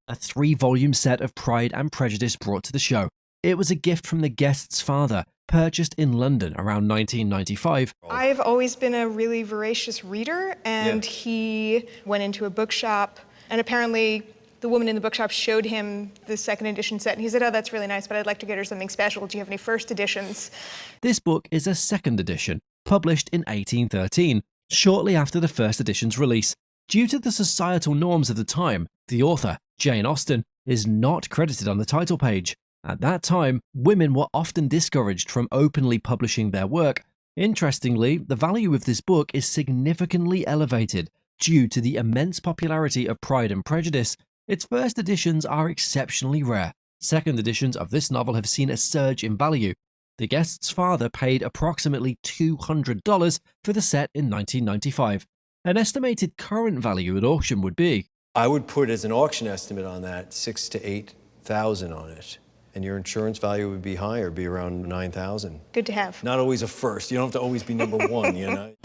a 3-volume set of Pride and Prejudice brought to the show. It was a gift from the guest's father, purchased in London around 1995. I've always been a really voracious reader, and he went into a bookshop, and apparently the woman in the bookshop showed him the second edition set, and he said, "Oh, that's really nice, but I'd like to get her something special. Do you have any first editions?" This book is a second edition, published in 1813, shortly after the first edition's release. Due to the societal norms of the time, the author, Jane Austen, is not credited on the title page. At that time, women were often discouraged from openly publishing their work. Interestingly, the value of this book is significantly elevated due to the immense popularity of Pride and Prejudice. Its first editions are exceptionally rare. Second editions of this novel have seen a surge in value. The guest's father paid approximately $200 for the set in 1995. An estimated current value at auction would be, I would put as an auction estimate on that $6,000 to $8,000 on it. And your insurance value would be higher, be around $9,000. Good to have. Not always a first. You don't have to always be number one, you know?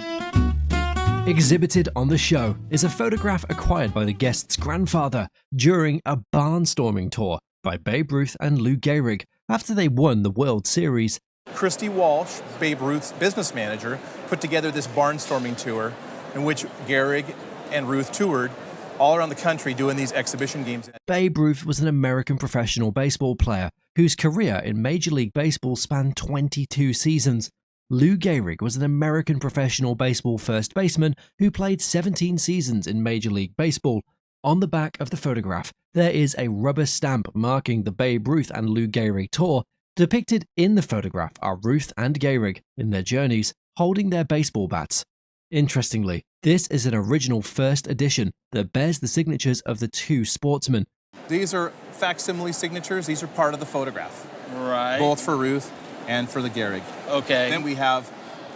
Exhibited on the show is a photograph acquired by the guest's grandfather during a barnstorming tour by Babe Ruth and Lou Gehrig after they won the World Series. Christy Walsh, Babe Ruth's business manager, put together this barnstorming tour in which Gehrig and Ruth toured all around the country doing these exhibition games. Babe Ruth was an American professional baseball player whose career in Major League Baseball spanned 22 seasons. Lou Gehrig was an American professional baseball first baseman who played 17 seasons in Major League Baseball. On the back of the photograph, there is a rubber stamp marking the Babe Ruth and Lou Gehrig tour. Depicted in the photograph are Ruth and Gehrig in their journeys, holding their baseball bats. Interestingly, this is an original first edition that bears the signatures of the two sportsmen. These are facsimile signatures. These are part of the photograph. Right. Both for Ruth and for the Gehrig. Okay. Then we have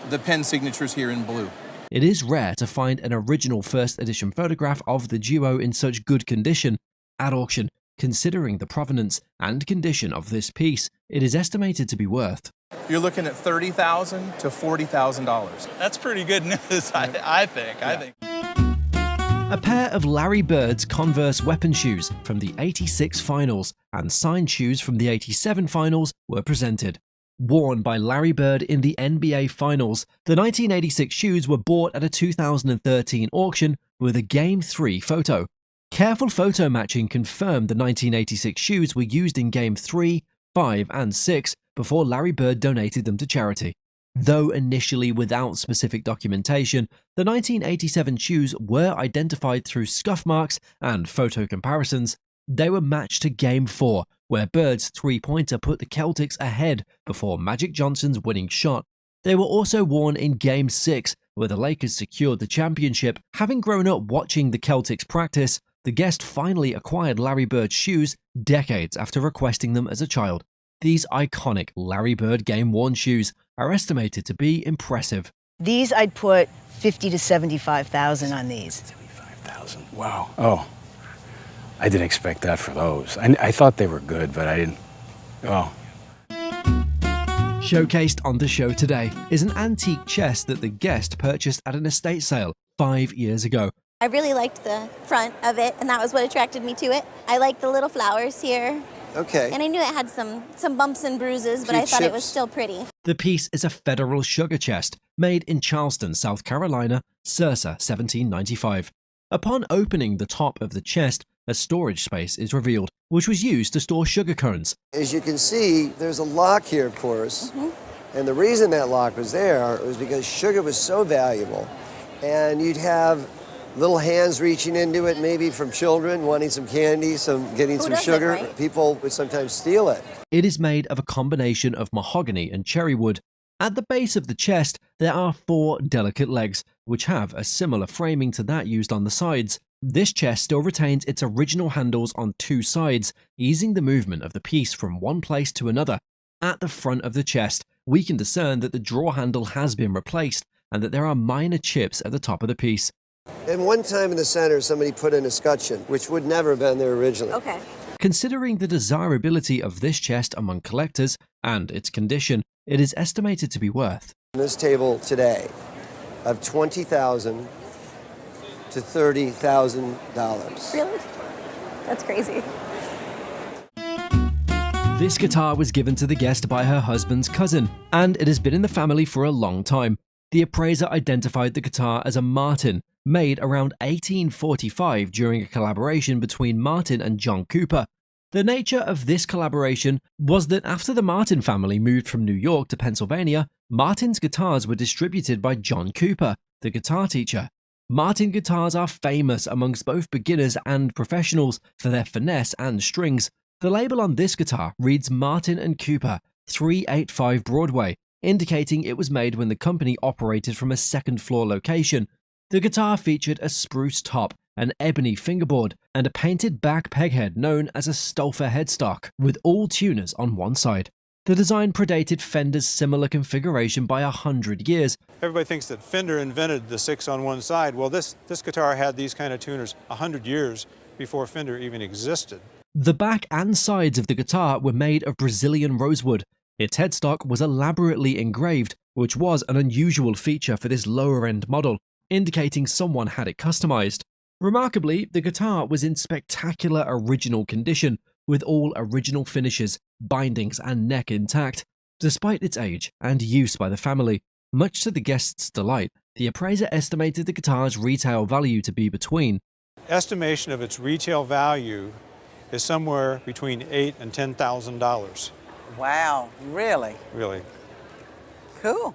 the pen signatures here in blue. It is rare to find an original first edition photograph of the duo in such good condition. At auction, considering the provenance and condition of this piece, it is estimated to be worth. You're looking at $30,000 to $40,000. That's pretty good news, I think. A pair of Larry Bird's Converse weapon shoes from the '86 finals and signed shoes from the '87 finals were presented. Worn by Larry Bird in the NBA Finals, the 1986 shoes were bought at a 2013 auction with a Game 3 photo. Careful photo matching confirmed the 1986 shoes were used in Game 3, 5, and 6 before Larry Bird donated them to charity. Though initially without specific documentation, the 1987 shoes were identified through scuff marks and photo comparisons. They were matched to Game 4, where Bird's three-pointer put the Celtics ahead before Magic Johnson's winning shot. They were also worn in Game 6, where the Lakers secured the championship. Having grown up watching the Celtics practice, the guest finally acquired Larry Bird's shoes decades after requesting them as a child. These iconic Larry Bird game-worn shoes are estimated to be impressive. These I'd put 50 to 75,000 on these. 75,000. Wow. Oh, I didn't expect that for those. I thought they were good, but I didn't. Oh. Showcased on the show today is an antique chest that the guest purchased at an estate sale 5 years ago. I really liked the front of it, and that was what attracted me to it. I like the little flowers here. Okay. And I knew it had some bumps and bruises, but I thought it was still pretty. The piece is a federal sugar chest made in Charleston, South Carolina, circa 1795. Upon opening the top of the chest, a storage space is revealed, which was used to store sugar currants. As you can see, there's a lock here, of course. And the reason that lock was there was because sugar was so valuable. And you'd have little hands reaching into it, maybe from children wanting some candy, getting some sugar. Right? People would sometimes steal it. It is made of a combination of mahogany and cherry wood. At the base of the chest, there are 4 delicate legs, which have a similar framing to that used on the sides. This chest still retains its original handles on 2 sides, easing the movement of the piece from one place to another. At the front of the chest, we can discern that the drawer handle has been replaced and that there are minor chips at the top of the piece. And one time in the center, somebody put an escutcheon, which would never have been there originally. Okay. Considering the desirability of this chest among collectors and its condition, it is estimated to be worth. This table today of $20,000 to $30,000. Really? That's crazy. This guitar was given to the guest by her husband's cousin, and it has been in the family for a long time. The appraiser identified the guitar as a Martin, made around 1845 during a collaboration between Martin and John Cooper. The nature of this collaboration was that after the Martin family moved from New York to Pennsylvania, Martin's guitars were distributed by John Cooper, the guitar teacher. Martin guitars are famous amongst both beginners and professionals for their finesse and strings. The label on this guitar reads Martin & Cooper, 385 Broadway, indicating it was made when the company operated from a second-floor location. The guitar featured a spruce top, an ebony fingerboard, and a painted back peghead known as a Stolfer headstock, with all tuners on one side. The design predated Fender's similar configuration by 100 years. Everybody thinks that Fender invented the 6 on one side. Well, this guitar had these kind of tuners 100 years before Fender even existed. The back and sides of the guitar were made of Brazilian rosewood. Its headstock was elaborately engraved, which was an unusual feature for this lower-end model, indicating someone had it customized. Remarkably, the guitar was in spectacular original condition, with all original finishes, bindings, and neck intact, despite its age and use by the family. Much to the guests' delight, the appraiser estimated the guitar's retail value to be between. Estimation of its retail value is somewhere between $8,000 and $10,000. Wow, really? Really. Cool.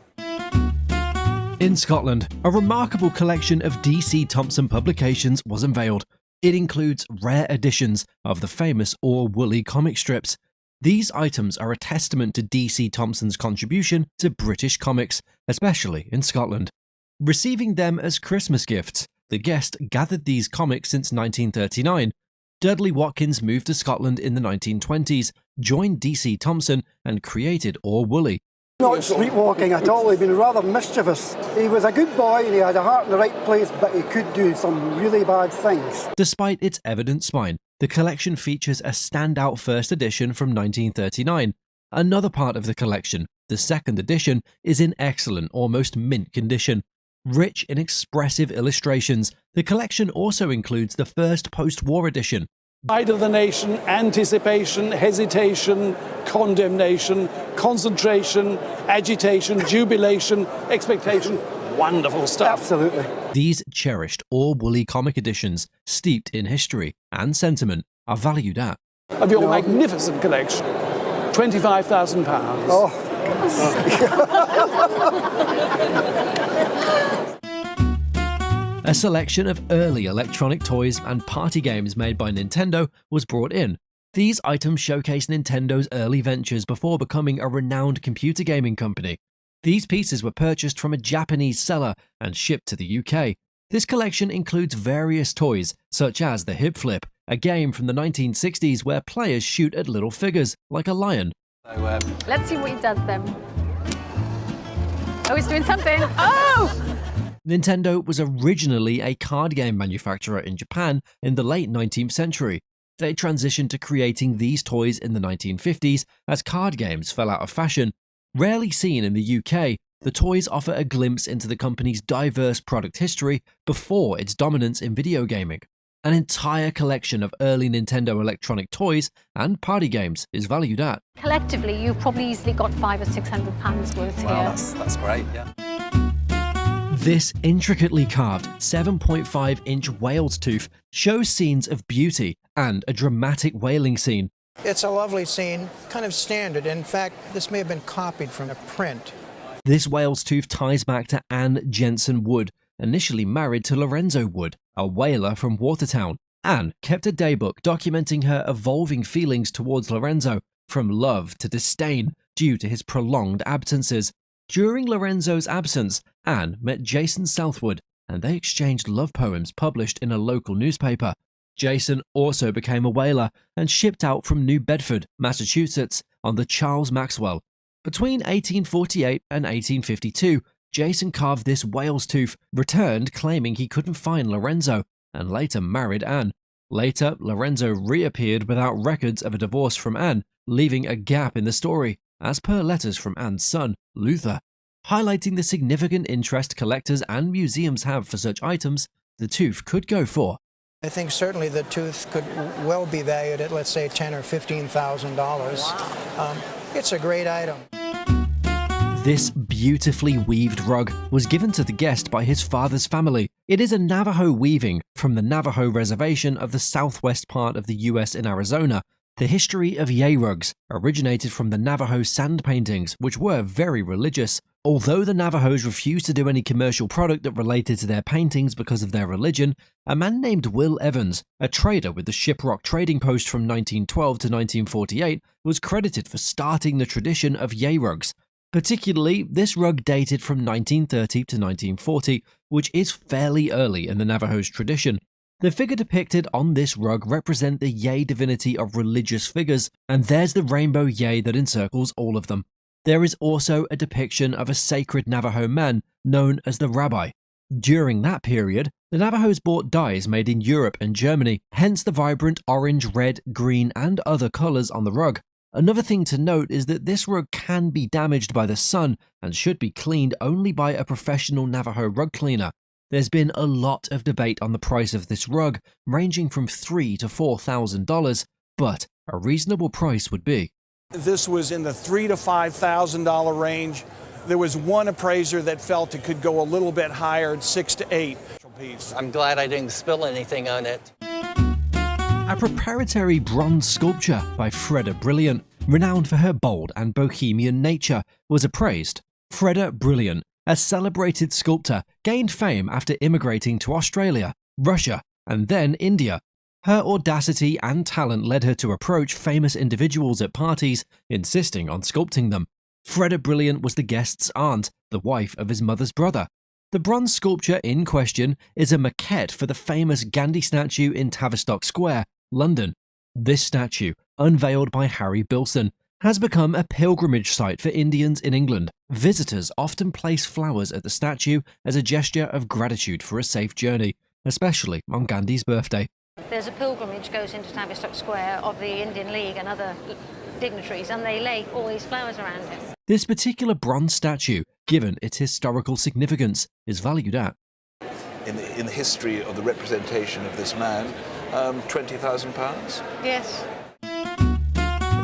In Scotland, a remarkable collection of D.C. Thomson publications was unveiled. It includes rare editions of the famous Orr Woolley comic strips. These items are a testament to D.C. Thomson's contribution to British comics, especially in Scotland. Receiving them as Christmas gifts, the guest gathered these comics since 1939. Dudley Watkins moved to Scotland in the 1920s, joined D.C. Thomson, and created Orr Woolley. Not sleepwalking at all, he'd been rather mischievous. He was a good boy and he had a heart in the right place, but he could do some really bad things. Despite its evident spine, the collection features a standout first edition from 1939. Another part of the collection, the second edition, is in excellent, almost mint condition. Rich in expressive illustrations, the collection also includes the first post-war edition. Pride of the nation, anticipation, hesitation, condemnation, concentration, agitation, jubilation, expectation. Wonderful stuff. Absolutely. These cherished Orr Woolley comic editions, steeped in history and sentiment, are valued at of your magnificent collection, £25,000. Oh. A selection of early electronic toys and party games made by Nintendo was brought in. These items showcase Nintendo's early ventures before becoming a renowned computer gaming company. These pieces were purchased from a Japanese seller and shipped to the UK. This collection includes various toys, such as the Hip Flip, a game from the 1960s where players shoot at little figures, like a lion. So, let's see what he does then. Oh, he's doing something. Oh! Nintendo was originally a card game manufacturer in Japan in the late 19th century. They transitioned to creating these toys in the 1950s as card games fell out of fashion. Rarely seen in the UK, the toys offer a glimpse into the company's diverse product history before its dominance in video gaming. An entire collection of early Nintendo electronic toys and party games is valued at. Collectively, you've probably easily got £500 or £600 worth here. Wow, that's great, yeah. This intricately carved 7.5-inch whale's tooth shows scenes of beauty and a dramatic whaling scene. It's a lovely scene, kind of standard. In fact, this may have been copied from a print. This whale's tooth ties back to Anne Jensen Wood, initially married to Lorenzo Wood, a whaler from Watertown. Anne kept a daybook documenting her evolving feelings towards Lorenzo, from love to disdain, due to his prolonged absences. During Lorenzo's absence, Anne met Jason Southwood, and they exchanged love poems published in a local newspaper. Jason also became a whaler and shipped out from New Bedford, Massachusetts, on the Charles Maxwell. Between 1848 and 1852, Jason carved this whale's tooth, returned claiming he couldn't find Lorenzo, and later married Anne. Later, Lorenzo reappeared without records of a divorce from Anne, leaving a gap in the story, as per letters from Anne's son, Luther. Highlighting the significant interest collectors and museums have for such items, the tooth could go for I think certainly the tooth could well be valued at, let's say, $10,000 or $15,000. Wow. It's a great item. This beautifully weaved rug was given to the guest by his father's family. It is a Navajo weaving from the Navajo Reservation of the southwest part of the US in Arizona. The history of yay rugs originated from the Navajo sand paintings, which were very religious. Although the Navajos refused to do any commercial product that related to their paintings because of their religion, a man named Will Evans, a trader with the Shiprock Trading Post from 1912 to 1948, was credited for starting the tradition of yay rugs. Particularly, this rug dated from 1930 to 1940, which is fairly early in the Navajos' tradition. The figure depicted on this rug represent the yay divinity of religious figures, and there's the rainbow yay that encircles all of them. There is also a depiction of a sacred Navajo man known as the rabbi. During that period, the Navajos bought dyes made in Europe and Germany, hence the vibrant orange, red, green, and other colors on the rug. Another thing to note is that this rug can be damaged by the sun and should be cleaned only by a professional Navajo rug cleaner. There's been a lot of debate on the price of this rug, ranging from $3,000 to $4,000, but a reasonable price would be. This was in the $3,000 to $5,000 range. There was one appraiser that felt it could go a little bit higher, $6,000 to $8,000. I'm glad I didn't spill anything on it. A proprietary bronze sculpture by Freda Brilliant, renowned for her bold and bohemian nature, was appraised. Freda Brilliant, a celebrated sculptor, gained fame after immigrating to Australia, Russia, and then India. Her audacity and talent led her to approach famous individuals at parties, insisting on sculpting them. Freda Brilliant was the guest's aunt, the wife of his mother's brother. The bronze sculpture in question is a maquette for the famous Gandhi statue in Tavistock Square, London. This statue, unveiled by Harry Bilson, has become a pilgrimage site for Indians in England. Visitors often place flowers at the statue as a gesture of gratitude for a safe journey, especially on Gandhi's birthday. There's a pilgrimage goes into Tavistock Square of the Indian League and other dignitaries, and they lay all these flowers around it. This particular bronze statue, given its historical significance, is valued at, in the history of the representation of this man, £20,000? Yes.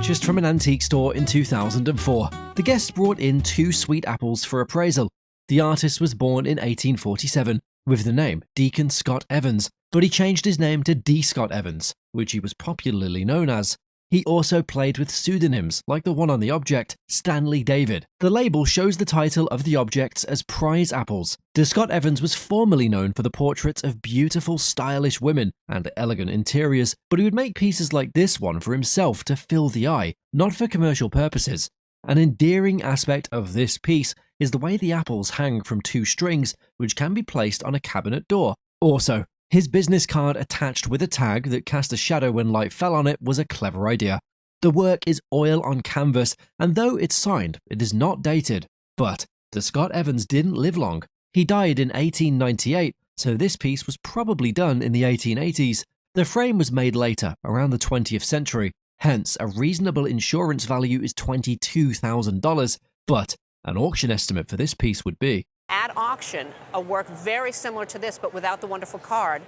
Just from an antique store in 2004, the guest brought in 2 sweet apples for appraisal. The artist was born in 1847 with the name Deacon Scott Evans, but he changed his name to D. Scott Evans, which he was popularly known as. He also played with pseudonyms, like the one on the object, Stanley David. The label shows the title of the objects as prize apples. D. Scott Evans was formerly known for the portraits of beautiful, stylish women and elegant interiors, but he would make pieces like this one for himself to fill the eye, not for commercial purposes. An endearing aspect of this piece is the way the apples hang from 2 strings, which can be placed on a cabinet door. Also, his business card attached with a tag that cast a shadow when light fell on it was a clever idea. The work is oil on canvas, and though it's signed, it is not dated. But D. Scott Evans didn't live long. He died in 1898, so this piece was probably done in the 1880s. The frame was made later, around the 20th century. Hence, a reasonable insurance value is $22,000, but an auction estimate for this piece would be. At auction, a work very similar to this, but without the wonderful card,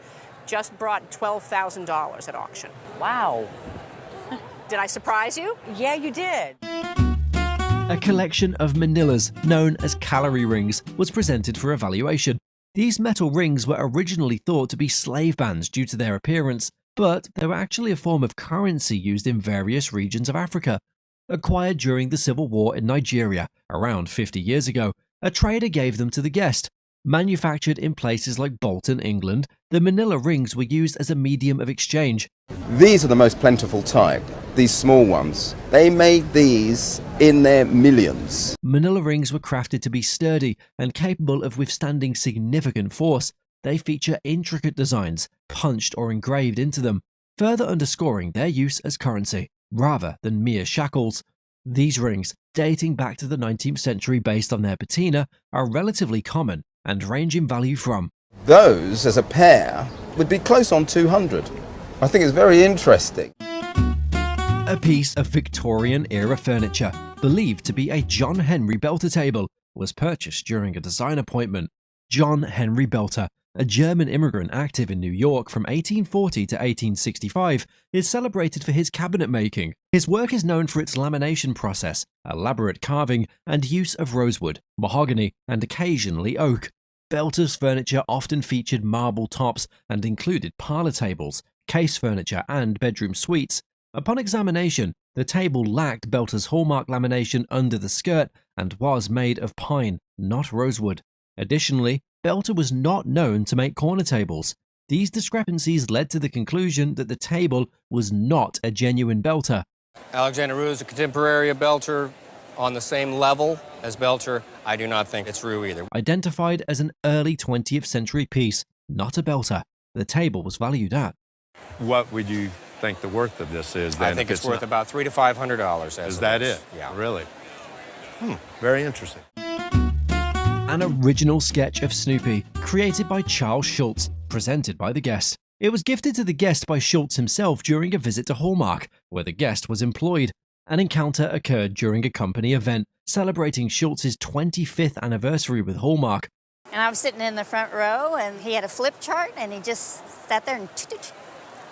just brought $12,000 at auction. Wow. Did I surprise you? Yeah, you did. A collection of manillas, known as calorie rings, was presented for evaluation. These metal rings were originally thought to be slave bands due to their appearance, but they were actually a form of currency used in various regions of Africa. Acquired during the Civil War in Nigeria, around 50 years ago, a trader gave them to the guest. Manufactured in places like Bolton, England, the manila rings were used as a medium of exchange. These are the most plentiful type, these small ones. They made these in their millions. Manila rings were crafted to be sturdy and capable of withstanding significant force. They feature intricate designs, punched or engraved into them, further underscoring their use as currency, rather than mere shackles. These rings, dating back to the 19th century based on their patina, are relatively common and range in value from. Those, as a pair, would be close on 200. I think it's very interesting. A piece of Victorian-era furniture, believed to be a John Henry Belter table, was purchased during a design appointment. John Henry Belter, a German immigrant active in New York from 1840 to 1865, is celebrated for his cabinet making. His work is known for its lamination process, elaborate carving, and use of rosewood, mahogany, and occasionally oak. Belter's furniture often featured marble tops and included parlor tables, case furniture, and bedroom suites. Upon examination, the table lacked Belter's hallmark lamination under the skirt and was made of pine, not rosewood. Additionally, Belter was not known to make corner tables. These discrepancies led to the conclusion that the table was not a genuine Belter. Alexander Rue is a contemporary of Belter, on the same level as Belter. I do not think it's Rue either. Identified as an early 20th century piece, not a Belter, the table was valued at. What would you think the worth of this is then? I think it's worth about $300 to $500. Is that it? Yeah. Really? Very interesting. An original sketch of Snoopy, created by Charles Schulz, presented by the guest. It was gifted to the guest by Schulz himself during a visit to Hallmark, where the guest was employed. An encounter occurred during a company event celebrating Schultz's 25th anniversary with Hallmark. And I was sitting in the front row, and he had a flip chart, and he just sat there and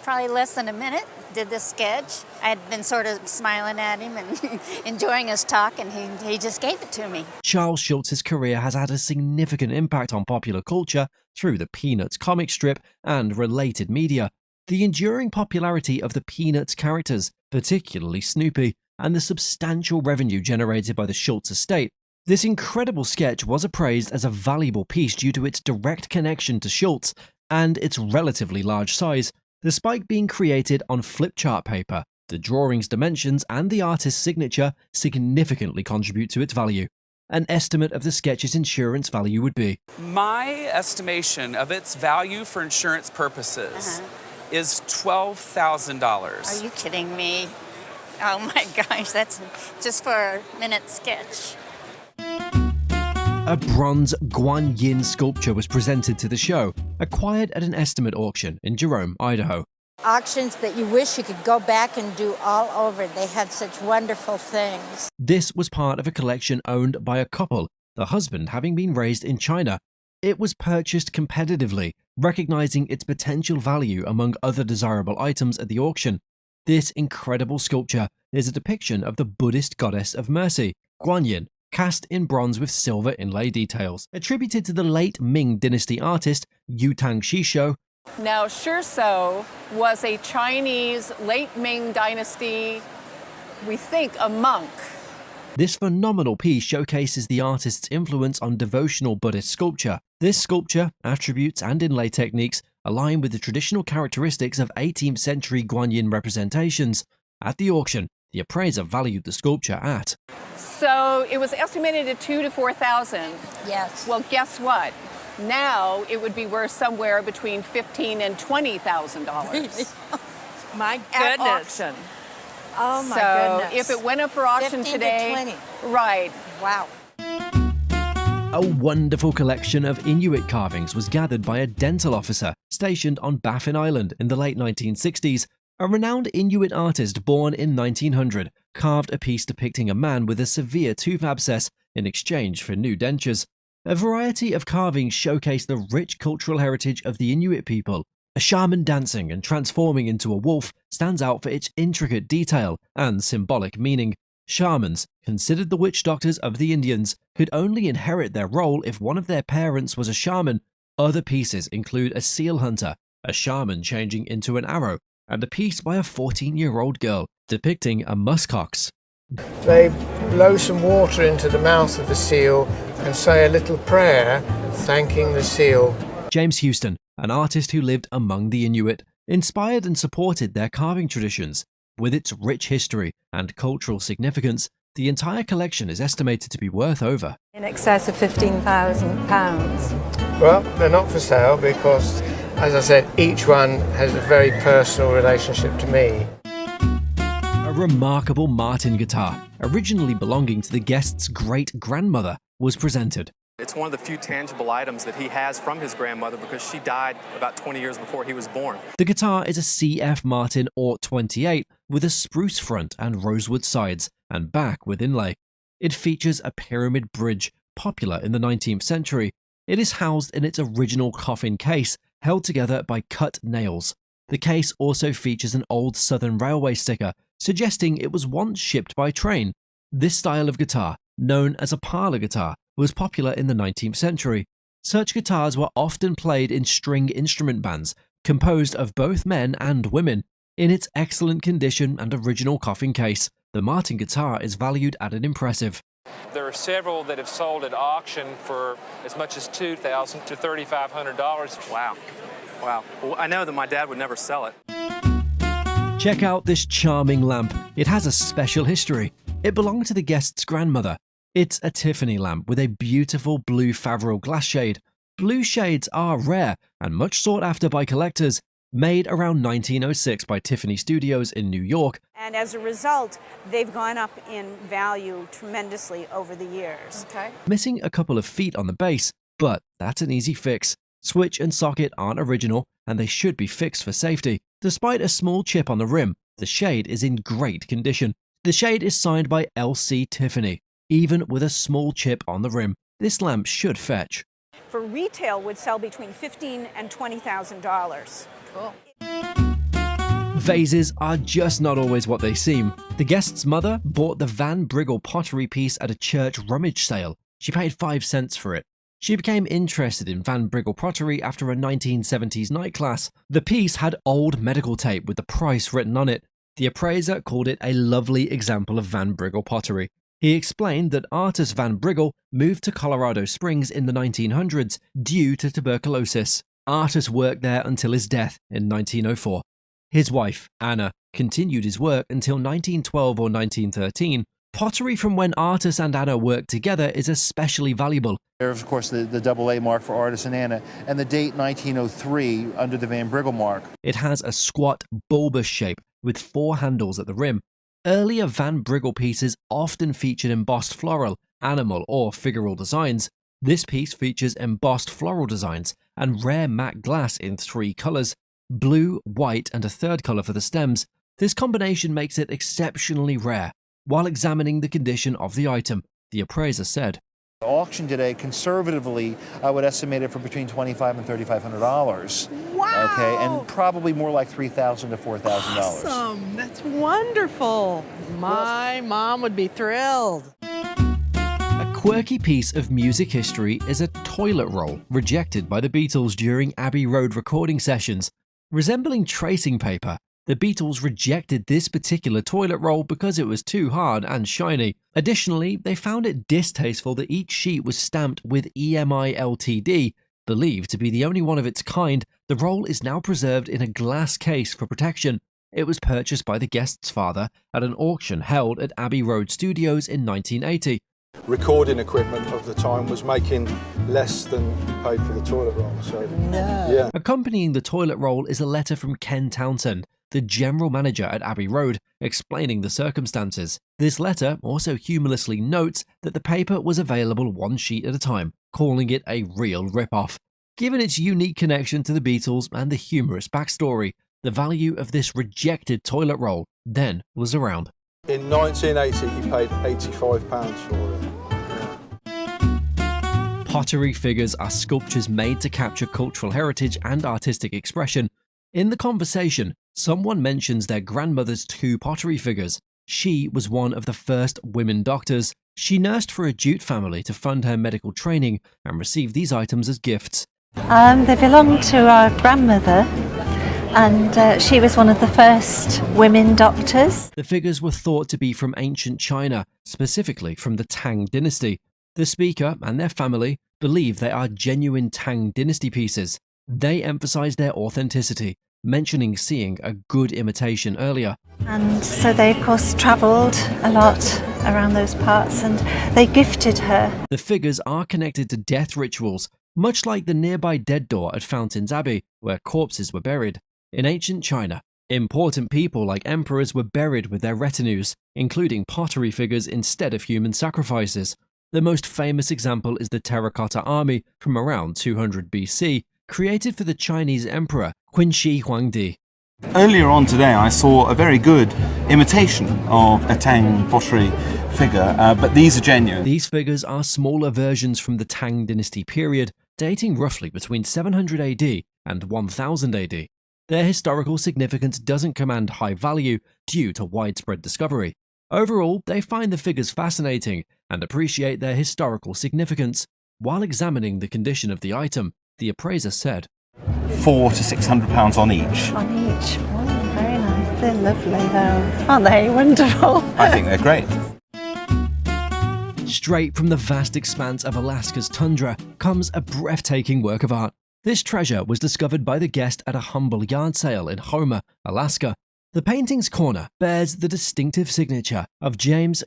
probably less than a minute did this sketch. I had been sort of smiling at him and enjoying his talk, and he just gave it to me. Charles Schultz's career has had a significant impact on popular culture through the Peanuts comic strip and related media. The enduring popularity of the Peanuts characters, particularly Snoopy, and the substantial revenue generated by the Schultz estate. This incredible sketch was appraised as a valuable piece due to its direct connection to Schultz and its relatively large size. Despite being created on flip chart paper, the drawing's dimensions and the artist's signature significantly contribute to its value. An estimate of the sketch's insurance value would be: my estimation of its value for insurance purposes is $12,000. Are you kidding me? Oh my gosh, that's just for a minute sketch. A bronze Guan Yin sculpture was presented to the show, acquired at an estimate auction in Jerome, Idaho. Auctions that you wish you could go back and do all over. They had such wonderful things. This was part of a collection owned by a couple, the husband having been raised in China. It was purchased competitively, recognizing its potential value among other desirable items at the auction. This incredible sculpture is a depiction of the Buddhist goddess of mercy, Guan Yin, cast in bronze with silver inlay details, attributed to the late Ming Dynasty artist Yu Tang Shishou. Now, Shishou was a Chinese late Ming Dynasty, we think a monk. This phenomenal piece showcases the artist's influence on devotional Buddhist sculpture. This sculpture, attributes, and inlay techniques align with the traditional characteristics of 18th century Guan Yin representations. At the auction, the appraiser valued the sculpture at... So it was estimated at $2,000 to $4,000. Yes. Well, guess what? Now it would be worth somewhere between $15,000 and $20,000. My At goodness. auction. Oh my So goodness. if it went up for auction 15 today, to 20. right? Wow. A wonderful collection of Inuit carvings was gathered by a dental officer stationed on Baffin Island in the late 1960s. A renowned Inuit artist born in 1900 carved a piece depicting a man with a severe tooth abscess in exchange for new dentures. A variety of carvings showcase the rich cultural heritage of the Inuit people. A shaman dancing and transforming into a wolf stands out for its intricate detail and symbolic meaning. Shamans, considered the witch doctors of the Indians, could only inherit their role if one of their parents was a shaman. Other pieces include a seal hunter, a shaman changing into an arrow, and a piece by a 14-year-old girl depicting a muskox. They blow some water into the mouth of the seal and say a little prayer thanking the seal. James Houston, an artist who lived among the Inuit, inspired and supported their carving traditions. With its rich history and cultural significance, the entire collection is estimated to be worth over In excess of £15,000. Well, they're not for sale because, as I said, each one has a very personal relationship to me. A remarkable Martin guitar, originally belonging to the guest's great-grandmother, was presented. It's one of the few tangible items that he has from his grandmother because she died about 20 years before he was born. The guitar is a CF Martin Ort 28 with a spruce front and rosewood sides and back with inlay. It features a pyramid bridge, popular in the 19th century. It is housed in its original coffin case, held together by cut nails. The case also features an old Southern Railway sticker, suggesting it was once shipped by train. This style of guitar, known as a parlor guitar, was popular in the 19th century. Such guitars were often played in string instrument bands, composed of both men and women. In its excellent condition and original coffin case, the Martin guitar is valued at an impressive. There are several that have sold at auction for as much as $2,000 to $3,500. Wow. Wow. Well, I know that my dad would never sell it. Check out this charming lamp. It has a special history. It belonged to the guest's grandmother. It's a Tiffany lamp with a beautiful blue Favreau glass shade. Blue shades are rare and much sought after by collectors. Made around 1906 by Tiffany Studios in New York. And as a result, they've gone up in value tremendously over the years. Okay. Missing a couple of feet on the base, but that's an easy fix. Switch and socket aren't original, and they should be fixed for safety. Despite a small chip on the rim, the shade is in great condition. The shade is signed by L.C. Tiffany. Even with a small chip on the rim, this lamp should fetch. For retail, would sell between $15,000 and $20,000. Cool. Vases are just not always what they seem. The guest's mother bought the Van Briggle pottery piece at a church rummage sale. She paid 5 cents for it. She became interested in Van Briggle pottery after a 1970s night class. The piece had old medical tape with the price written on it. The appraiser called it a lovely example of Van Briggle pottery. He explained that artist Van Briggle moved to Colorado Springs in the 1900s due to tuberculosis. Artist worked there until his death in 1904. His wife, Anna, continued his work until 1912 or 1913. Pottery from when Artist and Anna worked together is especially valuable. There's, of course, the AA mark for Artist and Anna, and the date 1903 under the Van Briggle mark. It has a squat, bulbous shape with 4 handles at the rim. Earlier Van Briggle pieces often featured embossed floral, animal, or figural designs. This piece features embossed floral designs and rare matte glass in 3 colors, blue, white, and a 3rd color for the stems. This combination makes it exceptionally rare. While examining the condition of the item, the appraiser said, The auction today, conservatively, I would estimate it for between $2,500 and $3,500. Wow! Okay, and probably more like $3,000 to $4,000. Awesome! That's wonderful. My mom would be thrilled. A quirky piece of music history is a toilet roll rejected by the Beatles during Abbey Road recording sessions. Resembling tracing paper, the Beatles rejected this particular toilet roll because it was too hard and shiny. Additionally, they found it distasteful that each sheet was stamped with EMI Ltd. Believed to be the only one of its kind, the roll is now preserved in a glass case for protection. It was purchased by the guest's father at an auction held at Abbey Road Studios in 1980. Recording equipment of the time was making less than you paid for the toilet roll. So, yeah. Accompanying the toilet roll is a letter from Ken Townsend, the general manager at Abbey Road, explaining the circumstances. This letter also humorously notes that the paper was available 1 sheet at a time, calling it a real rip-off. Given its unique connection to the Beatles and the humorous backstory, the value of this rejected toilet roll then was around. In 1980, he paid £85 for it. Pottery figures are sculptures made to capture cultural heritage and artistic expression. In the conversation, someone mentions their grandmother's 2 pottery figures. She was one of the first women doctors. She nursed for a jute family to fund her medical training and received these items as gifts. They belonged to our grandmother, and she was one of the first women doctors. The figures were thought to be from ancient China, specifically from the Tang dynasty. The speaker and their family believe they are genuine Tang dynasty pieces. They emphasize their authenticity, mentioning seeing a good imitation earlier. And so they, of course, travelled a lot around those parts, and they gifted her. The figures are connected to death rituals, much like the nearby dead door at Fountains Abbey, where corpses were buried. In ancient China, important people like emperors were buried with their retinues, including pottery figures instead of human sacrifices. The most famous example is the terracotta army from around 200 BC, created for the Chinese emperor Qinshi Huangdi. Earlier on today I saw a very good imitation of a Tang pottery figure, but these are genuine. These figures are smaller versions from the Tang dynasty period. dating roughly between 700 AD and 1000 AD. Their historical significance doesn't command high value due to widespread discovery. Overall, they find the figures fascinating and appreciate their historical significance. While examining the condition of the item, the appraiser said, £400 to £600 on each. On each. Oh, very nice. They're lovely though. Aren't they? Wonderful. I think they're great. Straight from the vast expanse of Alaska's tundra comes a breathtaking work of art. This treasure was discovered by the guest at a humble yard sale in Homer, Alaska. The painting's corner bears the distinctive signature of James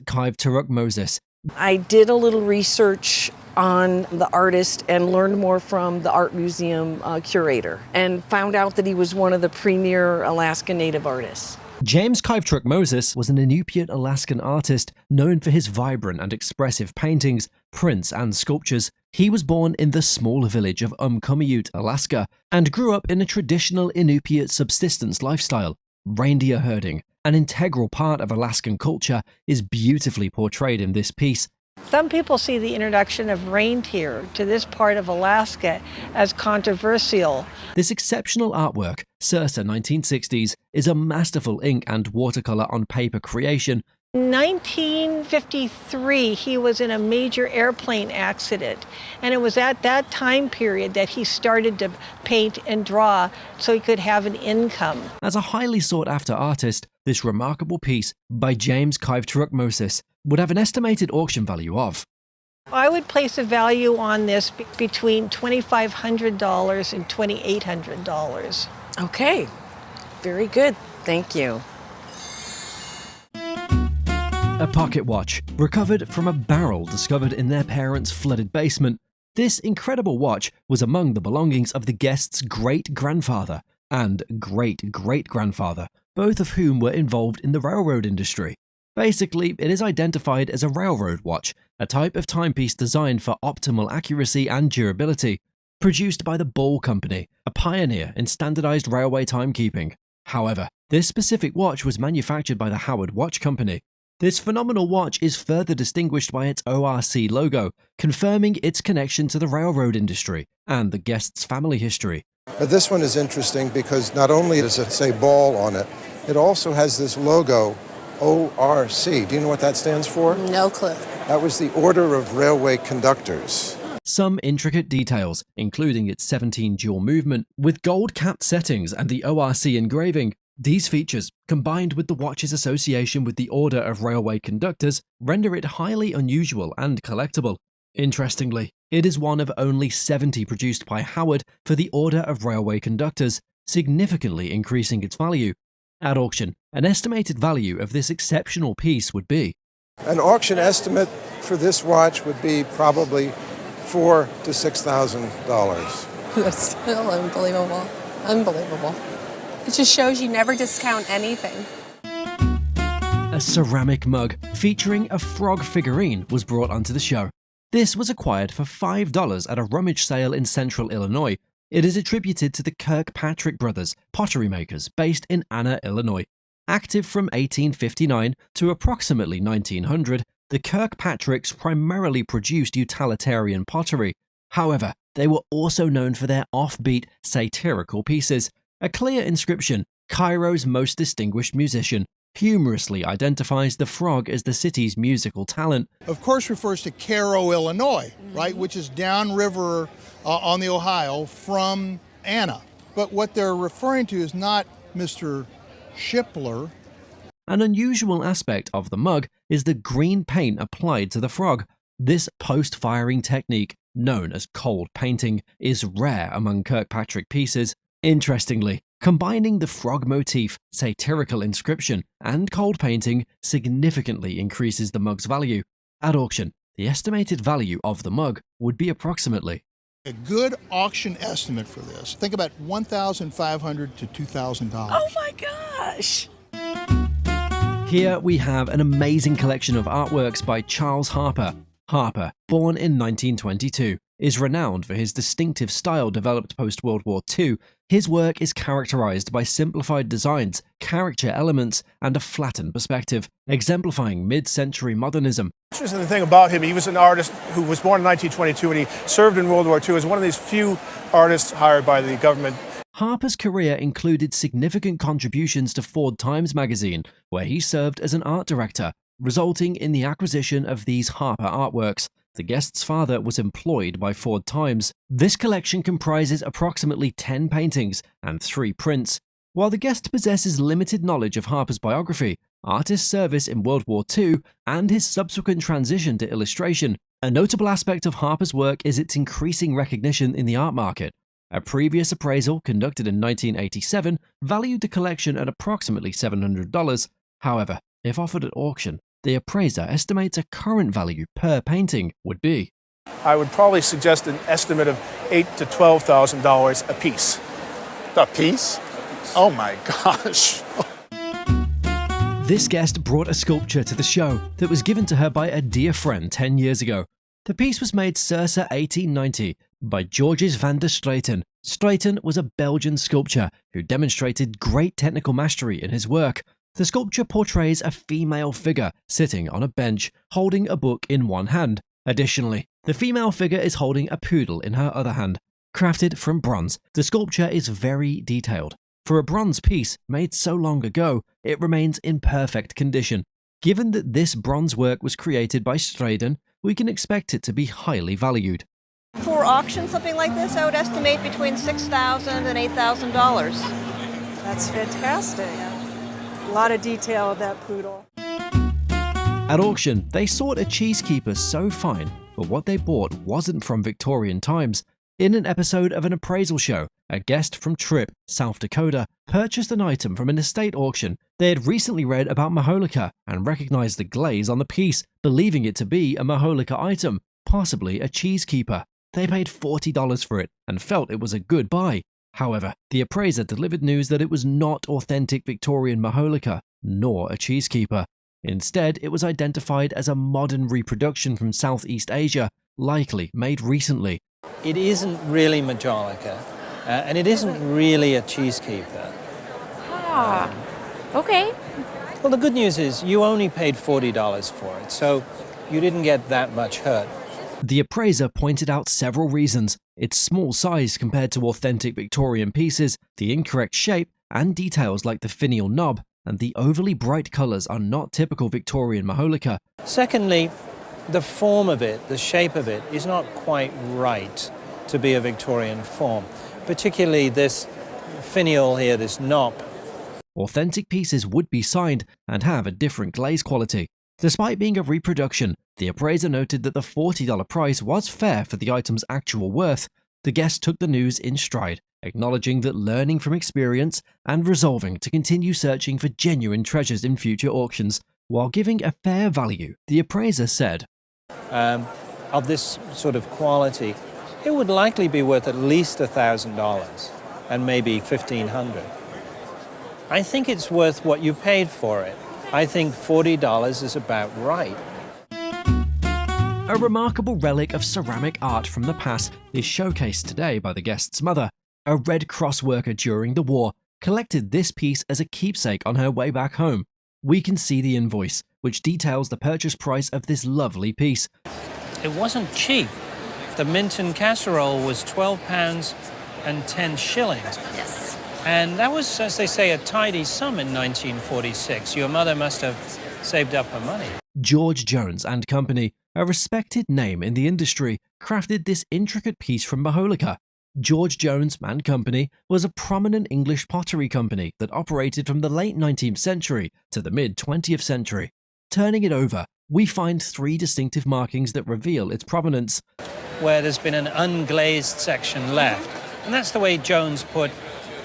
Moses. I did a little research on the artist and learned more from the art museum curator and found out that he was one of the premier Alaska Native artists. James Moses was an Inupiat Alaskan artist known for his vibrant and expressive paintings, prints, and sculptures. He was born in the small village of Kumiyut, Alaska, and grew up in a traditional Inupiat subsistence lifestyle. Reindeer herding, an integral part of Alaskan culture, is beautifully portrayed in this piece. Some people see the introduction of reindeer to this part of Alaska as controversial. This exceptional artwork, circa 1960s, is a masterful ink and watercolor on paper creation. In 1953, he was in a major airplane accident, and it was at that time period that he started to paint and draw so he could have an income. As a highly sought-after artist, this remarkable piece by James Moses would have an estimated auction value of. I would place a value on this between $2,500 and $2,800. Okay, very good. Thank you. A pocket watch, recovered from a barrel discovered in their parents' flooded basement. This incredible watch was among the belongings of the guest's great-grandfather and great-great-grandfather, both of whom were involved in the railroad industry. Basically, it is identified as a railroad watch, a type of timepiece designed for optimal accuracy and durability, produced by the Ball Company, a pioneer in standardized railway timekeeping. However, this specific watch was manufactured by the Howard Watch Company. This phenomenal watch is further distinguished by its ORC logo, confirming its connection to the railroad industry and the guest's family history. This one is interesting because not only does it say Ball on it, it also has this logo, ORC. Do you know what that stands for? No clue. That was the Order of Railway Conductors. Some intricate details, including its 17 dual movement, with gold-capped settings and the ORC engraving. These features, combined with the watch's association with the Order of Railway Conductors, render it highly unusual and collectible. Interestingly, it is one of only 70 produced by Howard for the Order of Railway Conductors, significantly increasing its value. At auction, an estimated value of this exceptional piece would be. An auction estimate for this watch would be probably $4,000 to $6,000. That's still unbelievable. Unbelievable. It just shows you never discount anything. A ceramic mug featuring a frog figurine was brought onto the show. This was acquired for $5 at a rummage sale in central Illinois. It is attributed to the Kirkpatrick brothers, pottery makers based in Anna, Illinois. Active from 1859 to approximately 1900, the Kirkpatricks primarily produced utilitarian pottery. However, they were also known for their offbeat, satirical pieces. A clear inscription, Cairo's most distinguished musician, humorously identifies the frog as the city's musical talent. Of course refers to Cairo, Illinois, right, which is downriver on the Ohio from Anna. But what they're referring to is not Mr. Shipler. An unusual aspect of the mug is the green paint applied to the frog. This post-firing technique, known as cold painting, is rare among Kirkpatrick pieces. Interestingly, combining the frog motif, satirical inscription, and cold painting significantly increases the mug's value. At auction, the estimated value of the mug would be approximately. A good auction estimate for this, think about $1,500 to $2,000. Oh my gosh! Here we have an amazing collection of artworks by Charles Harper. Harper, born in 1922, is renowned for his distinctive style developed post-World War II. His work is characterized by simplified designs, caricature elements and a flattened perspective, exemplifying mid-century modernism. Interesting thing about him, he was an artist who was born in 1922 and he served in World War II as one of these few artists hired by the government. Harper's career included significant contributions to Ford Times magazine, where he served as an art director, resulting in the acquisition of these Harper artworks. The guest's father was employed by Ford Times. This collection comprises approximately 10 paintings and 3 prints. While the guest possesses limited knowledge of Harper's biography, artist's service in World War II, and his subsequent transition to illustration, a notable aspect of Harper's work is its increasing recognition in the art market. A previous appraisal, conducted in 1987, valued the collection at approximately $700. However, if offered at auction, the appraiser estimates a current value per painting would be. I would probably suggest an estimate of $8,000 to $12,000 a piece. A piece? Oh my gosh. This guest brought a sculpture to the show that was given to her by a dear friend 10 years ago. The piece was made circa 1890 by Georges van der Straeten. Straeten was a Belgian sculptor who demonstrated great technical mastery in his work. The sculpture portrays a female figure sitting on a bench, holding a book in one hand. Additionally, the female figure is holding a poodle in her other hand. Crafted from bronze, the sculpture is very detailed. For a bronze piece made so long ago, it remains in perfect condition. Given that this bronze work was created by Straeten, we can expect it to be highly valued. For auction, something like this, I would estimate between $6,000 and $8,000. That's fantastic. A lot of detail of that poodle. At auction, they sought a cheesekeeper so fine, but what they bought wasn't from Victorian times. In an episode of an appraisal show, a guest from Tripp, South Dakota, purchased an item from an estate auction. They had recently read about Maholika and recognized the glaze on the piece, believing it to be a Maholika item, possibly a cheesekeeper. They paid $40 for it and felt it was a good buy. However, the appraiser delivered news that it was not authentic Victorian Maholika, nor a cheesekeeper. Instead, it was identified as a modern reproduction from Southeast Asia, likely made recently. It isn't really Majolica, and it isn't really a cheesekeeper. Okay. Well, the good news is you only paid $40 for it, so you didn't get that much hurt. The appraiser pointed out several reasons: its small size compared to authentic Victorian pieces, the incorrect shape, and details like the finial knob, and the overly bright colours are not typical Victorian Maholika. Secondly, the form of it, the shape of it, is not quite right to be a Victorian form, particularly this finial here, this knob. Authentic pieces would be signed and have a different glaze quality. Despite being a reproduction, the appraiser noted that the $40 price was fair for the item's actual worth. The guest took the news in stride, acknowledging that learning from experience and resolving to continue searching for genuine treasures in future auctions. While giving a fair value, the appraiser said, of this sort of quality, it would likely be worth at least $1,000 and maybe $1,500. I think it's worth what you paid for it. I think $40 is about right. A remarkable relic of ceramic art from the past is showcased today by the guest's mother. A Red Cross worker during the war collected this piece as a keepsake on her way back home. We can see the invoice, which details the purchase price of this lovely piece. It wasn't cheap. The Minton casserole was £12 and 10 shillings. Yes. And that was, as they say, a tidy sum in 1946. Your mother must have saved up her money. George Jones and Company, a respected name in the industry, crafted this intricate piece from Maholika. George Jones and Company was a prominent English pottery company that operated from the late 19th century to the mid-20th century. Turning it over, we find 3 distinctive markings that reveal its provenance. Where there's been an unglazed section left. And that's the way Jones put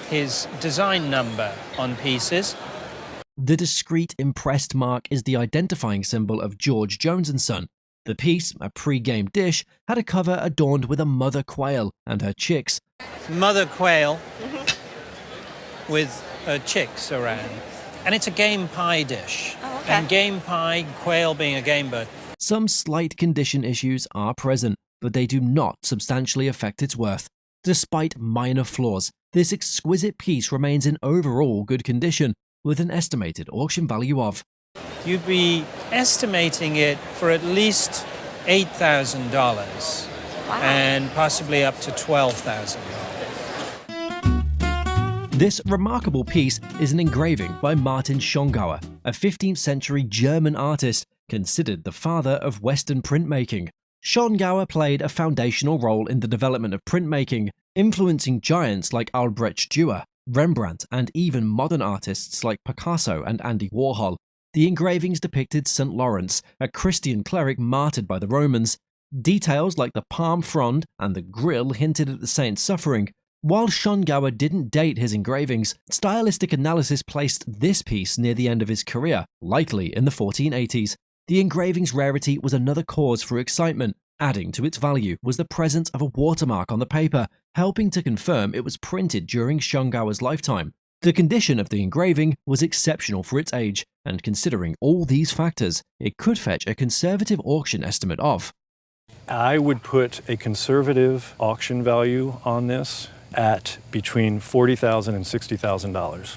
his design number on pieces. The discreet impressed mark is the identifying symbol of George Jones & Son. The piece, a pre-game dish, had a cover adorned with a mother quail and her chicks. Mother quail with her chicks around. And it's a game pie dish. Oh, okay. And game pie, quail being a game bird. Some slight condition issues are present, but they do not substantially affect its worth. Despite minor flaws, this exquisite piece remains in overall good condition. with an estimated auction value of. You'd be estimating it for at least $8,000 and possibly up to $12,000. This remarkable piece is an engraving by Martin Schongauer, a 15th century German artist considered the father of Western printmaking. Schongauer played a foundational role in the development of printmaking, influencing giants like Albrecht Dürer, Rembrandt, and even modern artists like Picasso and Andy Warhol. The engravings depicted St. Lawrence, a Christian cleric martyred by the Romans. Details like the palm frond and the grill hinted at the saint's suffering. While Schongauer didn't date his engravings, stylistic analysis placed this piece near the end of his career, likely in the 1480s. The engraving's rarity was another cause for excitement. Adding to its value was the presence of a watermark on the paper, helping to confirm it was printed during Schongauer's lifetime. The condition of the engraving was exceptional for its age, and considering all these factors, it could fetch a conservative auction estimate of. I would put a conservative auction value on this at between $40,000 and $60,000.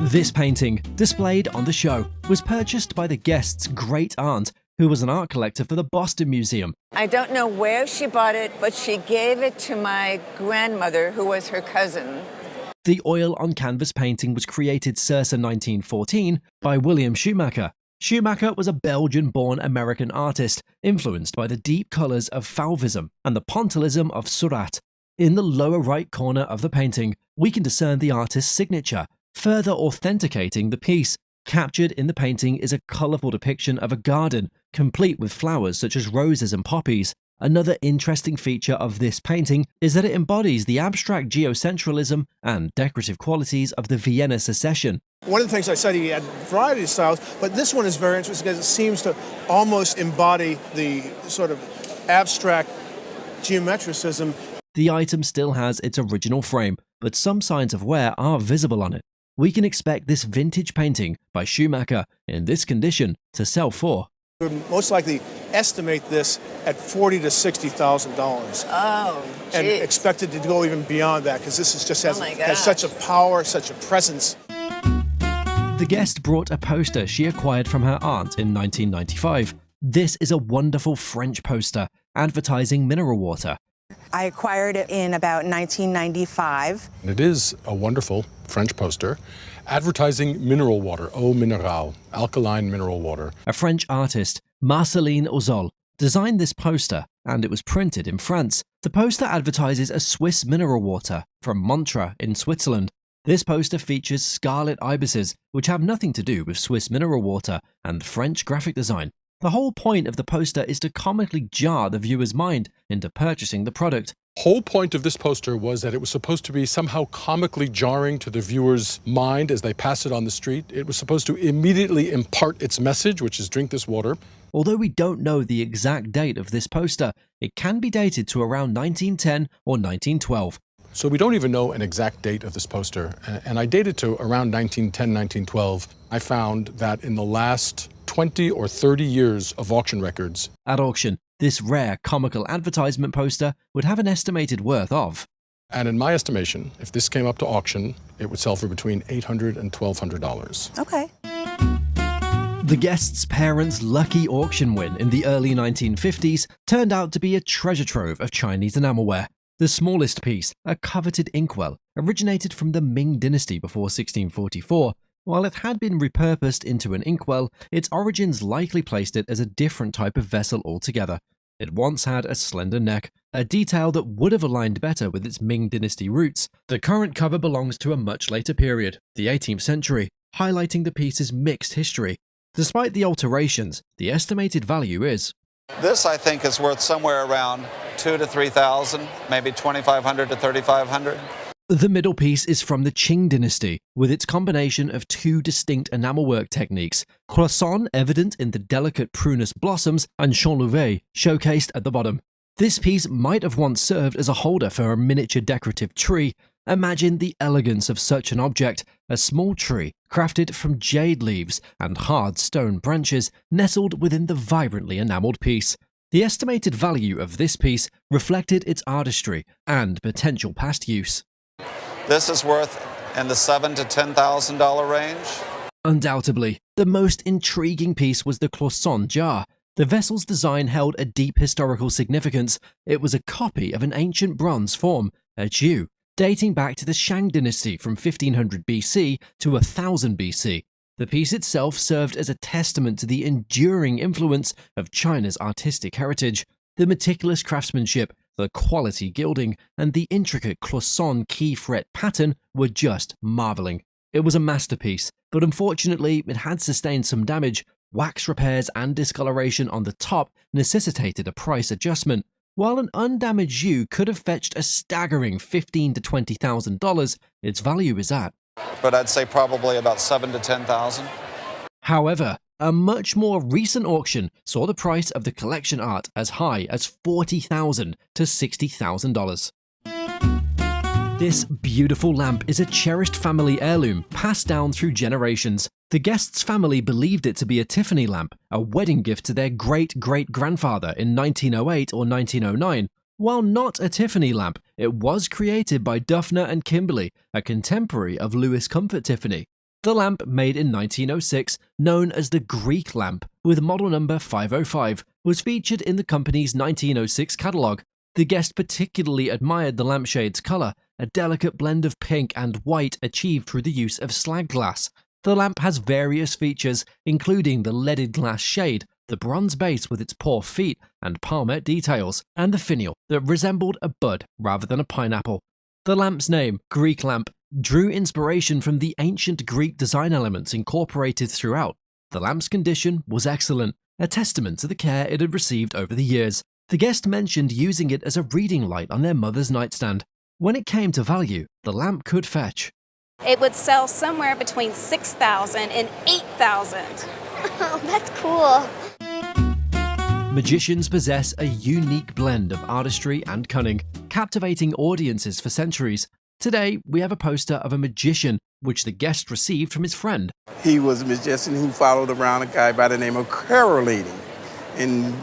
This painting, displayed on the show, was purchased by the guest's great-aunt, who was an art collector for the Boston Museum. I don't know where she bought it, but she gave it to my grandmother, who was her cousin. The oil-on-canvas painting was created circa 1914 by William Schumacher. Schumacher was a Belgian-born American artist, influenced by the deep colours of Fauvism and the pointillism of Surratt. In the lower right corner of the painting, we can discern the artist's signature, further authenticating the piece. Captured in the painting is a colourful depiction of a garden, complete with flowers such as roses and poppies. Another interesting feature of this painting is that it embodies the abstract geocentralism and decorative qualities of the Vienna Secession. One of the things I said, he had a variety of styles, but this one is very interesting because it seems to almost embody the sort of abstract geometricism. The item still has its original frame, but some signs of wear are visible on it. We can expect this vintage painting by Schumacher in this condition to sell for. We would most likely estimate this at $40,000 to $60,000. Oh, geez. And expect it to go even beyond that because this is just has such a power, such a presence. The guest brought a poster she acquired from her aunt in 1995. This is a wonderful French poster advertising mineral water. I acquired it in about 1995. It is a wonderful French poster advertising mineral water, eau minérale, alkaline mineral water. A French artist, Marceline Ozol, designed this poster, and it was printed in France. The poster advertises a Swiss mineral water from Montreux in Switzerland. This poster features scarlet ibises, which have nothing to do with Swiss mineral water and French graphic design. The whole point of the poster is to comically jar the viewer's mind into purchasing the product. Whole point of this poster was that it was supposed to be somehow comically jarring to the viewer's mind as they pass it on the street. It was supposed to immediately impart its message, which is drink this water. Although we don't know the exact date of this poster, it can be dated to around 1910 or 1912. So we don't even know an exact date of this poster, and I dated to around 1910, 1912. I found that in the last 20 or 30 years of auction records. At auction, this rare comical advertisement poster would have an estimated worth of. And in my estimation, if this came up to auction, it would sell for between $800 and $1,200. Okay. The guest's parents' lucky auction win in the early 1950s turned out to be a treasure trove of Chinese enamelware. The smallest piece, a coveted inkwell, originated from the Ming dynasty before 1644. While it had been repurposed into an inkwell, its origins likely placed it as a different type of vessel altogether. It once had a slender neck, a detail that would have aligned better with its Ming dynasty roots. The current cover belongs to a much later period, the 18th century, highlighting the piece's mixed history. Despite the alterations, the estimated value is. This, I think, is worth somewhere around $2,000 to $3,000, maybe $2,500 to $3,500. The middle piece is from the Qing dynasty, with its combination of two distinct enamelwork techniques, croissant evident in the delicate prunus blossoms and chanlouvet showcased at the bottom. This piece might have once served as a holder for a miniature decorative tree. Imagine the elegance of such an object, a small tree crafted from jade leaves and hard stone branches nestled within the vibrantly enameled piece. The estimated value of this piece reflected its artistry and potential past use. This is worth in the $7,000 to $10,000 range. Undoubtedly, the most intriguing piece was the Cloisonne jar. The vessel's design held a deep historical significance. It was a copy of an ancient bronze form, a Jiu, dating back to the Shang dynasty from 1500 BC to 1000 BC. The piece itself served as a testament to the enduring influence of China's artistic heritage. The meticulous craftsmanship, the quality gilding, and the intricate Cloisonne key fret pattern were just marveling. It was a masterpiece, but unfortunately it had sustained some damage. Wax repairs and discoloration on the top necessitated a price adjustment. While an undamaged Jiu could have fetched a staggering $15,000 to $20,000, its value is at. But I'd say probably about $7,000 to $10,000. However, a much more recent auction saw the price of the collection art as high as $40,000 to $60,000. This beautiful lamp is a cherished family heirloom passed down through generations. The guest's family believed it to be a Tiffany lamp, a wedding gift to their great-great-grandfather in 1908 or 1909. While not a Tiffany lamp, it was created by Duffner and Kimberly, a contemporary of Louis Comfort Tiffany. The lamp, made in 1906, known as the Greek lamp, with model number 505, was featured in the company's 1906 catalogue. The guest particularly admired the lampshade's colour, a delicate blend of pink and white achieved through the use of slag glass. The lamp has various features, including the leaded glass shade, the bronze base with its paw feet and palmette details, and the finial that resembled a bud rather than a pineapple. The lamp's name, Greek lamp, drew inspiration from the ancient Greek design elements incorporated throughout. The lamp's condition was excellent, a testament to the care it had received over the years. The guest mentioned using it as a reading light on their mother's nightstand. When it came to value, the lamp could fetch. It would sell somewhere between $6,000 and $8,000. Oh, that's cool. Magicians possess a unique blend of artistry and cunning, captivating audiences for centuries. Today, we have a poster of a magician, which the guest received from his friend. He was a magician who followed around a guy by the name of Caroline. And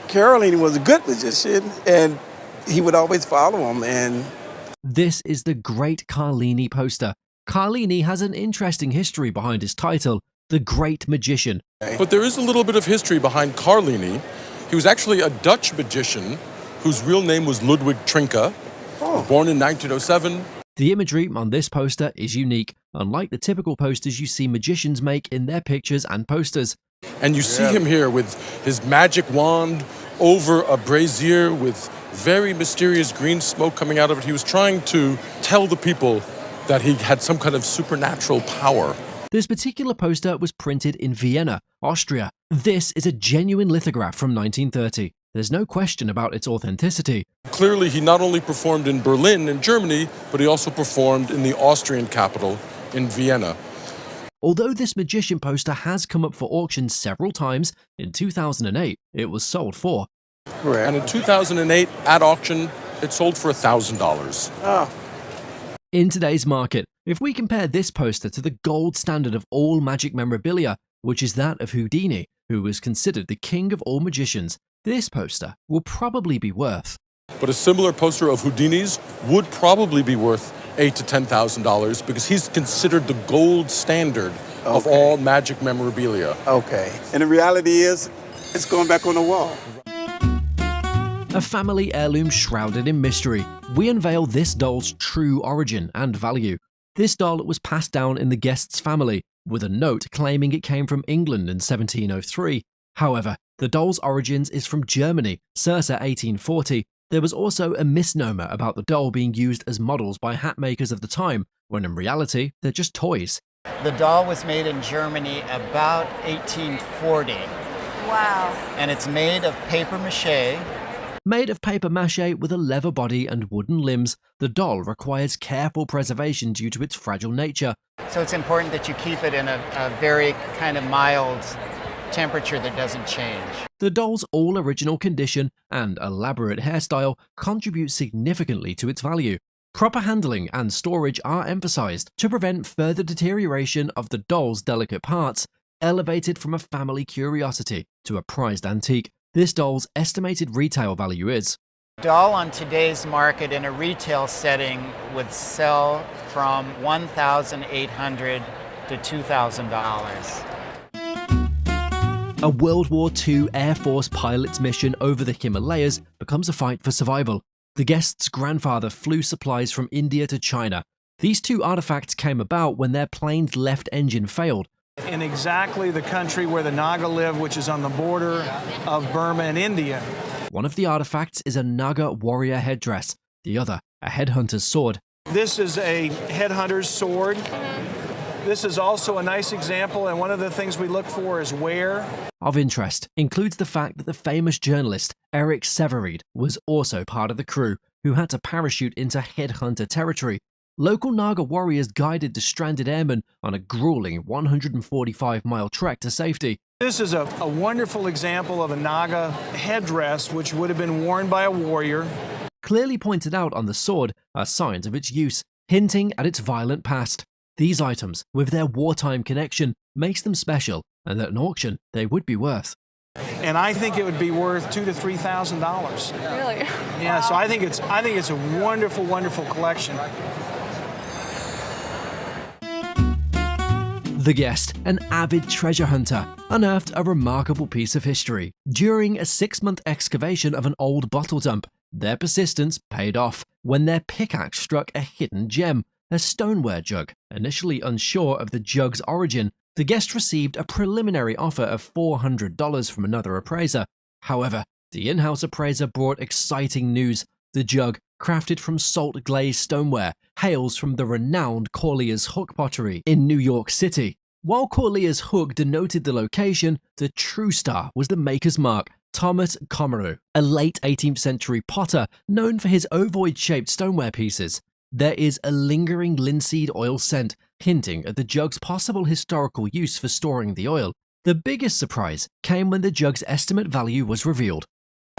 Caroline was a good magician, and he would always follow him. And this is the Great Carlini poster. Carlini has an interesting history behind his title, The Great Magician. But there is a little bit of history behind Carlini. He was actually a Dutch magician whose real name was Ludwig Trinka. He was born in 1907. The imagery on this poster is unique, unlike the typical posters you see magicians make in their pictures and posters. And you see him here with his magic wand over a brazier with very mysterious green smoke coming out of it. He was trying to tell the people that he had some kind of supernatural power. This particular poster was printed in Vienna, Austria. This is a genuine lithograph from 1930. There's no question about its authenticity. Clearly, he not only performed in Berlin in Germany, but he also performed in the Austrian capital in Vienna. Although this magician poster has come up for auction several times, in 2008 it was sold for. Correct. And in 2008, at auction, it sold for $1,000. Oh. In today's market, if we compare this poster to the gold standard of all magic memorabilia, which is that of Houdini, who was considered the king of all magicians, this poster will probably be worth. But a similar poster of Houdini's would probably be worth $8,000 to $10,000 because he's considered the gold standard of all magic memorabilia. Okay. And the reality is, it's going back on the wall. A family heirloom shrouded in mystery, we unveil this doll's true origin and value. This doll was passed down in the guest's family, with a note claiming it came from England in 1703. However, the doll's origins is from Germany, circa 1840. There was also a misnomer about the doll being used as models by hat makers of the time, when in reality, they're just toys. The doll was made in Germany about 1840. Wow. And it's made of paper mache. Made of paper mache with a leather body and wooden limbs, the doll requires careful preservation due to its fragile nature. So it's important that you keep it in a very kind of mild temperature that doesn't change. The doll's all-original condition and elaborate hairstyle contribute significantly to its value. Proper handling and storage are emphasized to prevent further deterioration of the doll's delicate parts, elevated from a family curiosity to a prized antique. This doll's estimated retail value is Doll on today's market in a retail setting would sell from $1,800 to $2,000. A World War II Air Force pilot's mission over the Himalayas becomes a fight for survival. The guest's grandfather flew supplies from India to China. These two artifacts came about when their plane's left engine failed. In exactly the country where the Naga live, which is on the border of Burma and India. One of the artifacts is a Naga warrior headdress, the other a headhunter's sword. This is a headhunter's sword. This is also a nice example, and one of the things we look for is wear. Of interest includes the fact that the famous journalist Eric Severeid was also part of the crew, who had to parachute into headhunter territory. Local Naga warriors guided the stranded airmen on a grueling 145-mile trek to safety. This is a wonderful example of a Naga headdress which would have been worn by a warrior. Clearly pointed out on the sword are signs of its use, hinting at its violent past. These items, with their wartime connection, makes them special, and at an auction they would be worth. And I think it would be worth $2,000 to $3,000. Really? Yeah, so I think it's a wonderful, wonderful collection. The guest, an avid treasure hunter, unearthed a remarkable piece of history. During a 6-month excavation of an old bottle dump, their persistence paid off when their pickaxe struck a hidden gem, a stoneware jug. Initially unsure of the jug's origin, the guest received a preliminary offer of $400 from another appraiser. However, the in-house appraiser brought exciting news. The jug, crafted from salt-glazed stoneware, hails from the renowned Corlear's Hook pottery in New York City. While Corlear's Hook denoted the location, the true star was the maker's mark, Thomas Comereau, a late 18th century potter known for his ovoid-shaped stoneware pieces. There is a lingering linseed oil scent, hinting at the jug's possible historical use for storing the oil. The biggest surprise came when the jug's estimate value was revealed.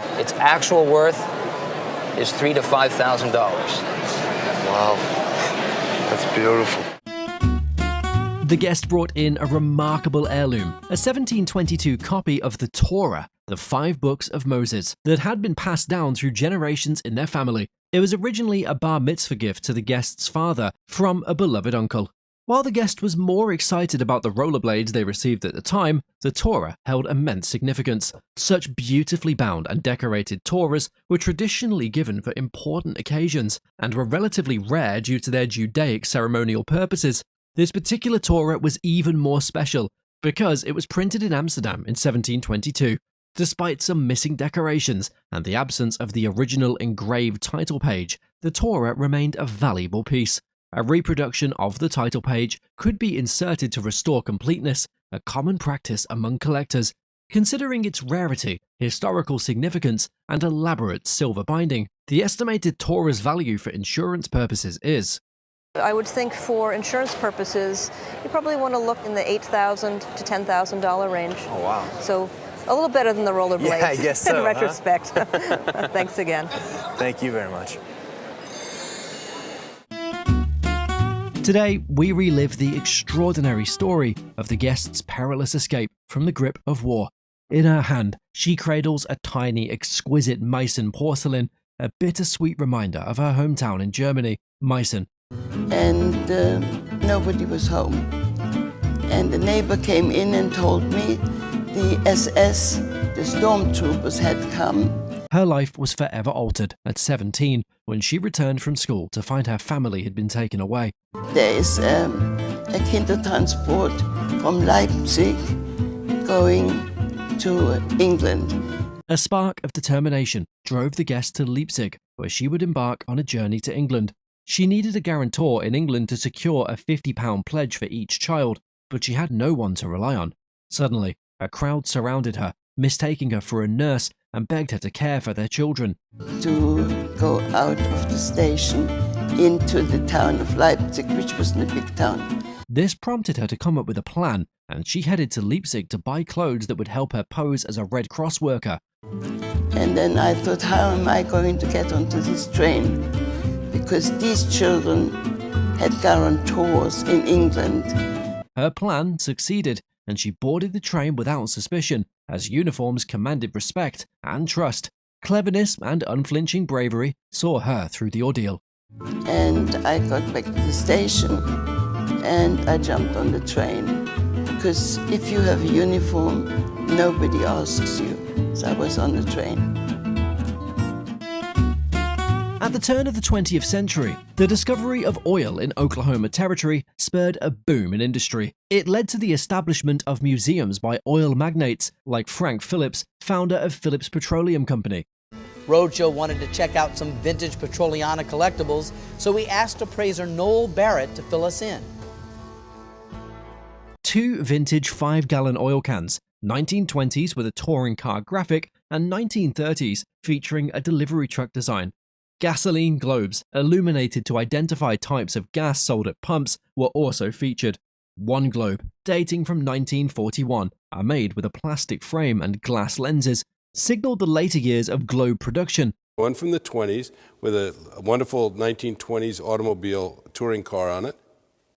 Its actual worth is $3,000 to $5,000. Wow, that's beautiful. The guest brought in a remarkable heirloom, a 1722 copy of the Torah, the 5 books of Moses, that had been passed down through generations in their family. It was originally a bar mitzvah gift to the guest's father from a beloved uncle. While the guest was more excited about the rollerblades they received at the time, the Torah held immense significance. Such beautifully bound and decorated Torahs were traditionally given for important occasions and were relatively rare due to their Judaic ceremonial purposes. This particular Torah was even more special because it was printed in Amsterdam in 1722. Despite some missing decorations and the absence of the original engraved title page, the Torah remained a valuable piece. A reproduction of the title page could be inserted to restore completeness, a common practice among collectors. Considering its rarity, historical significance, and elaborate silver binding, the estimated Torah's value for insurance purposes is. I would think for insurance purposes, you probably want to look in the $8,000 to $10,000 range. Oh, wow. So a little better than the rollerblades. Yeah, I guess so, in retrospect. Thanks again. Thank you very much. Today, we relive the extraordinary story of the guest's perilous escape from the grip of war. In her hand, she cradles a tiny, exquisite Meissen porcelain, a bittersweet reminder of her hometown in Germany, Meissen. And nobody was home. And the neighbor came in and told me the SS, the stormtroopers, had come. Her life was forever altered at 17 when she returned from school to find her family had been taken away. There is a Kindertransport from Leipzig going to England. A spark of determination drove the guest to Leipzig, where she would embark on a journey to England. She needed a guarantor in England to secure a £50 pledge for each child, but she had no one to rely on. Suddenly, a crowd surrounded her, mistaking her for a nurse and begged her to care for their children. To go out of the station into the town of Leipzig, which wasn't a big town. This prompted her to come up with a plan, and she headed to Leipzig to buy clothes that would help her pose as a Red Cross worker. And then I thought, how am I going to get onto this train? Because these children had guarantors in England. Her plan succeeded, and she boarded the train without suspicion, as uniforms commanded respect and trust. Cleverness and unflinching bravery saw her through the ordeal. And I got back to the station and I jumped on the train. Because if you have a uniform, nobody asks you. So I was on the train. At the turn of the 20th century, the discovery of oil in Oklahoma Territory spurred a boom in industry. It led to the establishment of museums by oil magnates like Frank Phillips, founder of Phillips Petroleum Company. Roadshow wanted to check out some vintage Petroliana collectibles, so we asked appraiser Noel Barrett to fill us in. 2 vintage 5-gallon oil cans, 1920s with a touring car graphic and 1930s featuring a delivery truck design. Gasoline globes, illuminated to identify types of gas sold at pumps, were also featured. One globe, dating from 1941, are made with a plastic frame and glass lenses, signaled the later years of globe production. One from the 20s with a wonderful 1920s automobile touring car on it.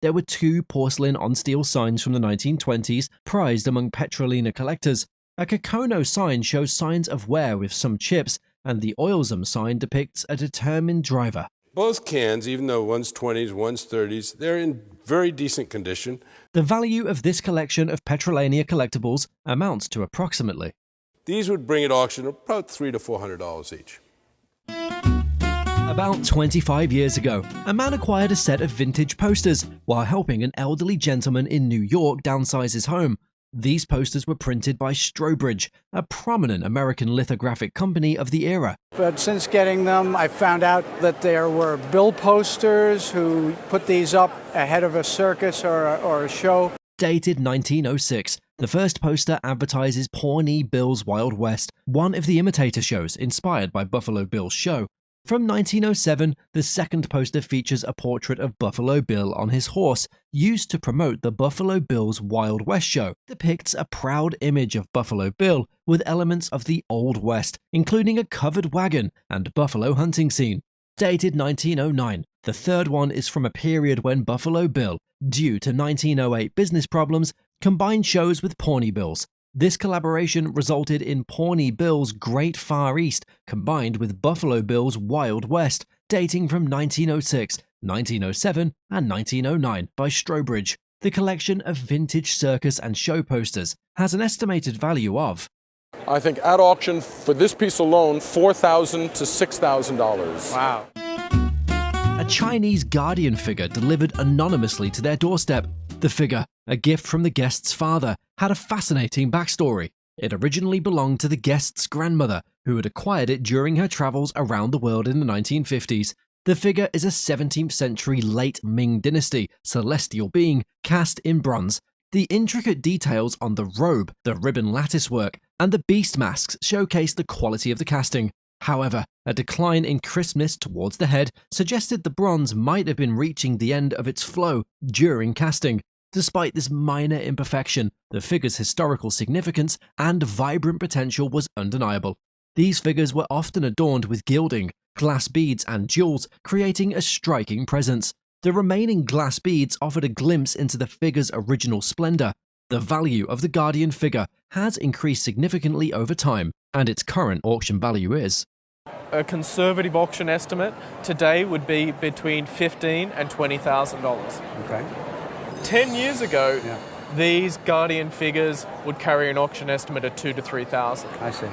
There were 2 porcelain on-steel signs from the 1920s prized among Petrolina collectors. A Kikono sign shows signs of wear with some chips, and the Oilsome sign depicts a determined driver. Both cans, even though one's 20s, one's 30s, they're in very decent condition. The value of this collection of Petrolania collectibles amounts to approximately. These would bring at auction about $300 to $400 each. About 25 years ago, a man acquired a set of vintage posters while helping an elderly gentleman in New York downsize his home. These posters were printed by Strobridge, a prominent American lithographic company of the era. But since getting them, I found out that there were bill posters who put these up ahead of a circus or a show. Dated 1906, the first poster advertises Pawnee Bill's Wild West, one of the imitator shows inspired by Buffalo Bill's show. From 1907, the second poster features a portrait of Buffalo Bill on his horse, used to promote the Buffalo Bill's Wild West show. Depicts a proud image of Buffalo Bill with elements of the Old West, including a covered wagon and buffalo hunting scene. Dated 1909, the third one is from a period when Buffalo Bill, due to 1908 business problems, combined shows with Pawnee Bills. This collaboration resulted in Pawnee Bill's Great Far East combined with Buffalo Bill's Wild West, dating from 1906, 1907, and 1909 by Strobridge. The collection of vintage circus and show posters has an estimated value of, I think at auction for this piece alone, $4,000 to $6,000. Wow. A Chinese guardian figure delivered anonymously to their doorstep. The figure, a gift from the guest's father, had a fascinating backstory. It originally belonged to the guest's grandmother, who had acquired it during her travels around the world in the 1950s. The figure is a 17th century late Ming dynasty celestial being cast in bronze. The intricate details on the robe, the ribbon lattice work, and the beast masks showcase the quality of the casting. However, a decline in crispness towards the head suggested the bronze might have been reaching the end of its flow during casting. Despite this minor imperfection, the figure's historical significance and vibrant potential was undeniable. These figures were often adorned with gilding, glass beads, and jewels, creating a striking presence. The remaining glass beads offered a glimpse into the figure's original splendor. The value of the Guardian figure has increased significantly over time, and its current auction value is. A conservative auction estimate today would be between $15,000 and $20,000. Okay. 10 years ago, these Guardian figures would carry an auction estimate of $2,000 to $3,000. I see.